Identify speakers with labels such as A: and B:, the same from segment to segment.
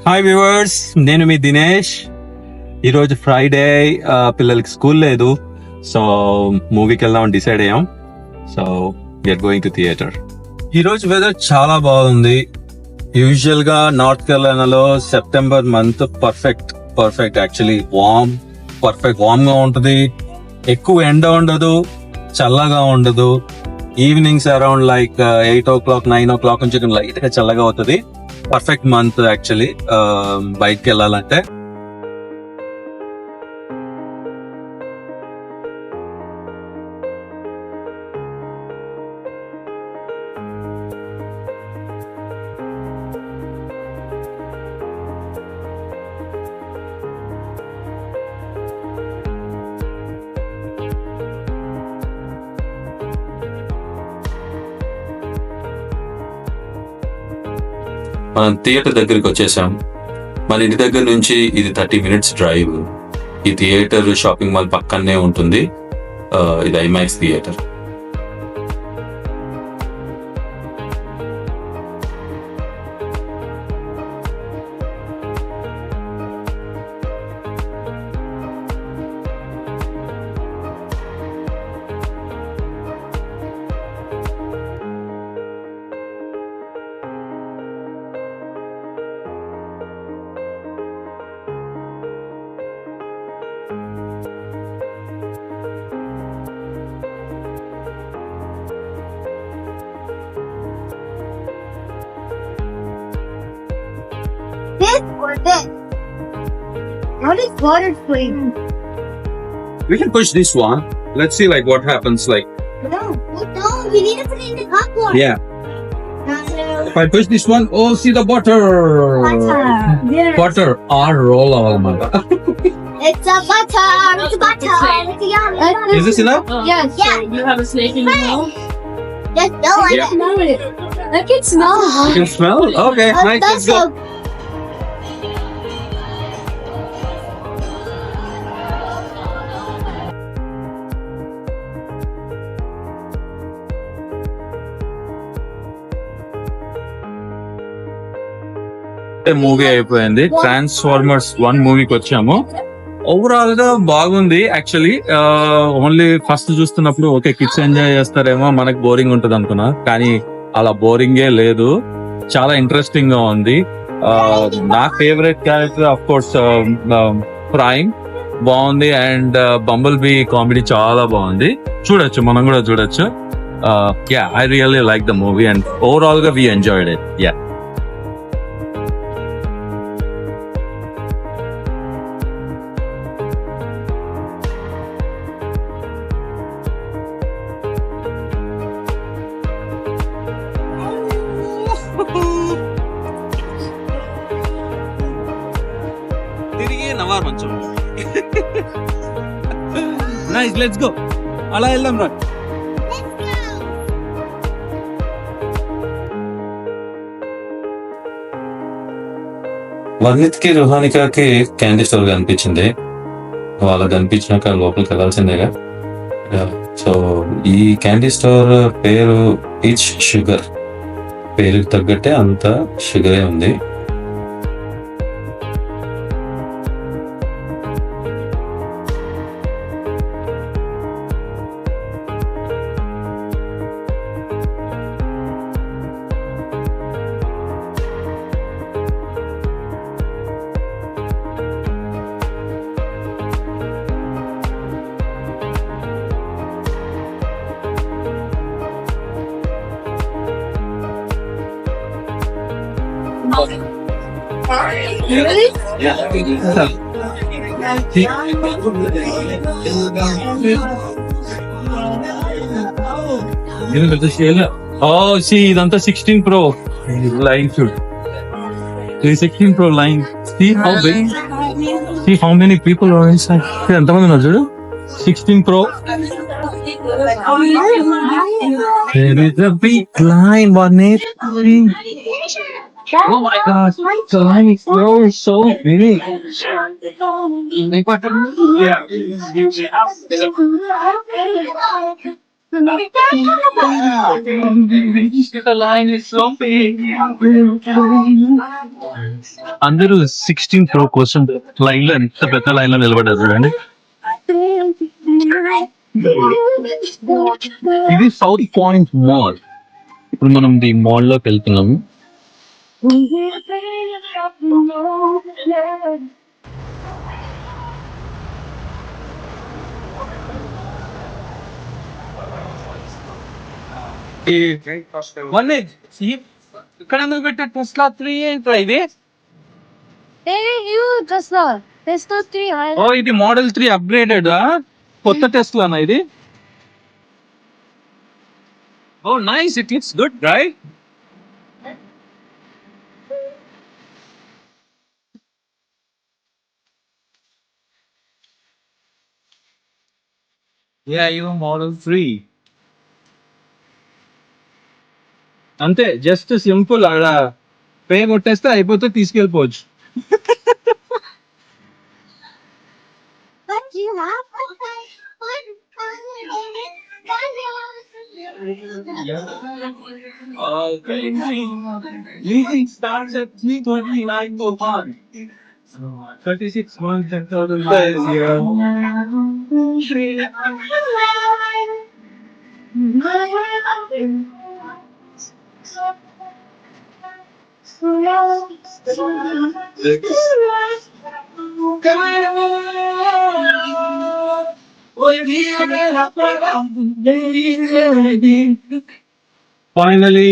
A: Hi viewers, నేను మీ దినేష్. ఈరోజు Friday, పిల్లలకి స్కూల్ లేదు, సో మూవీకి వెళ్దాం డిసైడ్ అయ్యాం. So we are going to theatre. ఈరోజు వెదర్ చాలా బాగుంది. యూజువల్ గా నార్త్ కేరళలో September month perfect actually warm గా ఉంటది. ఎక్కువ ఎండ ఉండదు, చల్లగా ఉండదు. Evenings around like 8 o'clock 9 o'clock నుంచి లైట్ గా చల్లగా అవుతుంది. పర్ఫెక్ట్ మంత్ యాక్చువల్లీ బయటకి వెళ్ళాలంటే.
B: మనం థియేటర్ దగ్గరికి వచ్చేసాం. మన ఇంటి దగ్గర నుంచి ఇది 30 minutes డ్రైవ్. ఈ థియేటర్ షాపింగ్ మాల్ పక్కనే ఉంటుంది. ఇది IMAX theatre.
C: This or this? What is water flavour?
A: We can push this one. Let's see like what happens. Like
C: No, you need to put it in the cup water.
A: yeah, if I push this one, oh see the butter.
C: Yes.
A: Butter or roll on.
C: It's a butter. It's a butter. It's a yummy.
A: Is this enough?
C: Yes. Yeah.
D: You have a snake in your mouth?
C: Just go like
A: Yeah.
C: it.
D: Smell it. I can smell it.
A: You can smell? Okay, nice.
C: That's
A: Let's go.
C: so.
A: Movie అయిపోయింది. Transformers 1 మూవీకి వచ్చాము. Overall గా బాగుంది actually. Only first చూస్తున్నప్పుడు okay kids enjoy చేస్తారేమో, మనకు boring ఉంటది అనుకున్నా, కానీ అలా బోరింగే లేదు. చాలా ఇంట్రెస్టింగ్ గా ఉంది. నా favourite character of course prime బాగుంది, అండ్ బంబుల్ బీ కామెడీ చాలా బాగుంది. చూడొచ్చు, మనం కూడా చూడొచ్చు. Yeah, I really like the movie and overall గా వి ఎంజాయ్డ్ ఇట్. యా. తిరిగి నవార్ మంచం. Nice, let's go. అలా వెళ్దాం రా.
B: వర్ణిత్ కి రుహానికాకి క్యాండీ స్టోర్ కనిపించింది. వాళ్ళకి కనిపించినాక లోపలికి వెళ్ళాల్సిందేగా. సో ఈ క్యాండీ స్టోర్ పేరు పీచ్ షుగర్. పేరుకి తగ్గట్టే అంత షుగరే ఉంది.
C: Really?
A: Oh, see, ఇదంతా 16 Pro line shoot. 16 Pro line. See how big? See how many people are inside? ఎంతమంది ఉన్నారు చూడు. 16 Pro. There is a big line, Barnett. Oh my gosh, the line is so big. Yeah.
E: అందరూ 16th రో కోసం line లో ఎంత పెద్ద line లో నిలబడ్డారు చూడండి. ఇది సౌత్ పాయింట్ మాల్. ఇప్పుడు మనం ఈ మాల్ లోకి వెళ్తున్నాము. ఇక్కడ ఎందుకు పెట్టా టెస్లా 3 ఏంట్రా ఇది?
D: Hey, you Tesla. Tesla 3.
E: ఓ ఇది మోడల్ 3 అప్గ్రేడెడ్ కొత్త టెస్లానా ఇది? Oh nice, it looks good right? Yeah you model 3 అంతే, జస్ట్ సింపుల్ అలా పే కొట్టేస్తే అయిపోతే తీసుకెళ్ళిపోవచ్చు.
C: What do you have?
E: Leasing starts at 329 per month. 36 months and 1,000 year. Finally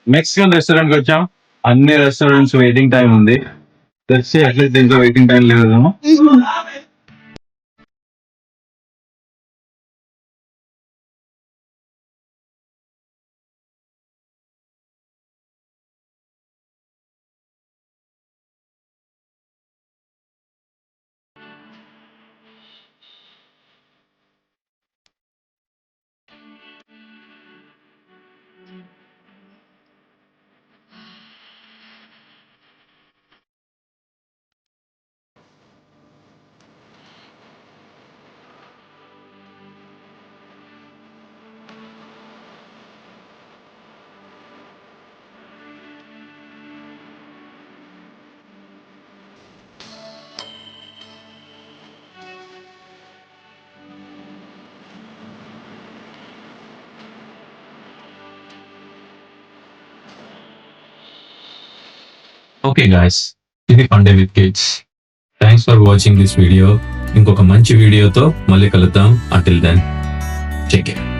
E: Mexican restaurant కి వచ్చాం. అన్ని రెస్టారెంట్స్ వెయిటింగ్ టైం ఉంది. తెచ్చి అట్లీస్ట్ దీంట్లో వెయిటింగ్ టైం లేదు. ఓకే గాయ్స్, ఇది Funday with kids. Thanks for watching this video. ఇంకొక మంచి వీడియోతో మళ్ళీ కలుద్దాం. Until then take care.